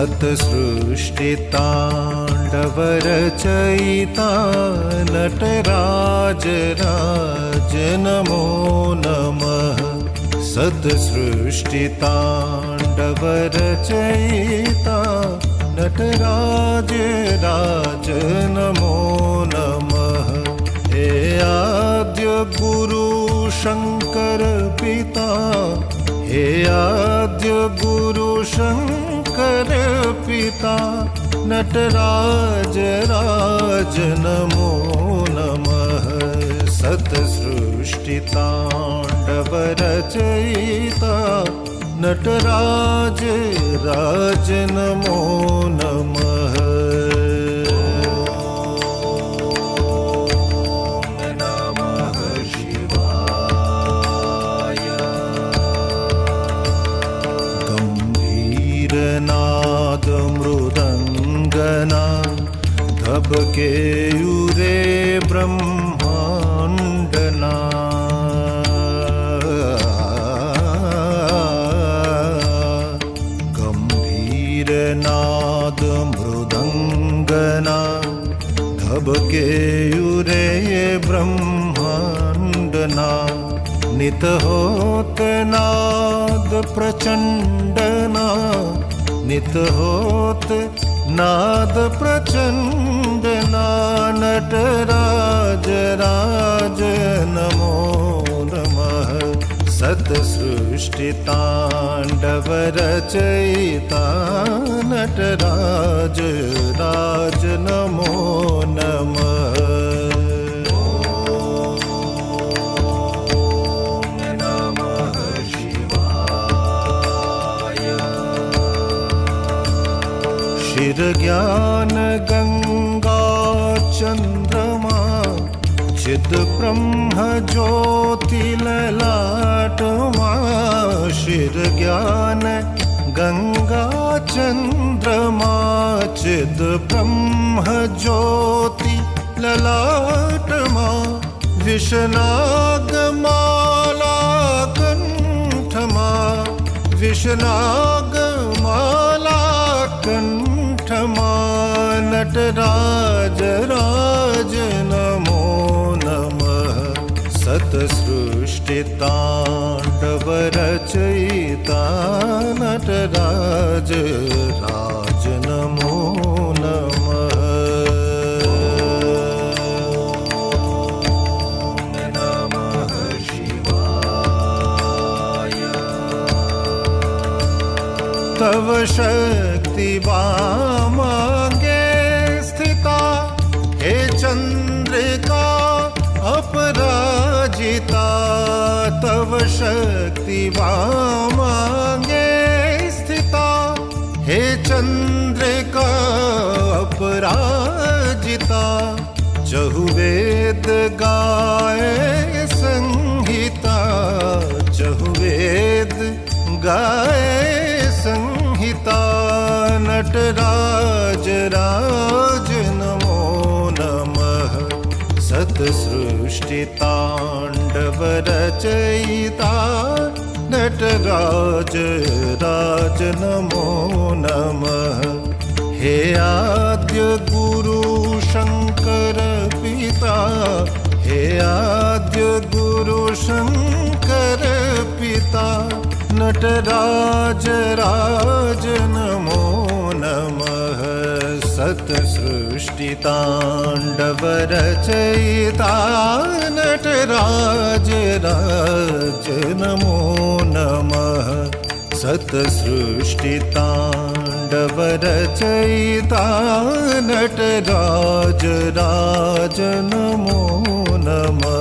सत्सृष्टिताण्डवरचयिता नटराज राज नमो नमः। सत्सृष्टिताण्डवरचयिता नटराज राज नमो नमः। हे आद्य गुरु शंकर पिता, हे आद्य गुरु शंकर पिता नटराज राज नमो नमः। सत्सृष्टिताण्डवरचयिता नटराज राज नमो नमः। नाद मृदंगना धबकेयुरे ब्रह्मांडना। गंभीर नाद मृदंगना धबकेयुरे ब्रह्मांडना। नित होत नाद प्रचंडना, नित होत नाद प्रचंडना। नटराज राज नमो नमः। सत्सृष्टिताण्डवरचयिता नटराज राज नमो नमः। शिरज्ञान गंगा चंद्रमा चिद ब्रह्म ज्योति ललाटमा। शिरज्ञान गंगा चंद्रमा चिद ब्रह्म ज्योति ललाटमा। विषनागमाला कंठमा, विषनागमाला कंठमा। नटराज राज नमो नमः। सत्सृष्टिताण्डवरचयिता नटराज राज नमो नमः। तव शक्ति वामांगे स्थिता, हे चंद्रिका अपराजिता। तव शक्ति वामांगे स्थिता, हे चंद्रिका अपराजिता। चहुवेद गाए संहिता, चहुवेद गाए संहिता। नटराज राज नमो नमः। सत्सृष्टिताण्डवरचयिता नटराज राज नमो नमः। हे आद्य गुरु शंकर पिता, हे आद्य गुरु शंकर पिता नटराज राज नमो नमः। सत्सृष्टिताण्डवरचयिता नटराज राज नमो नमः। सत्सृष्टिताण्डवरचयिता नटराज राज नमो नमः।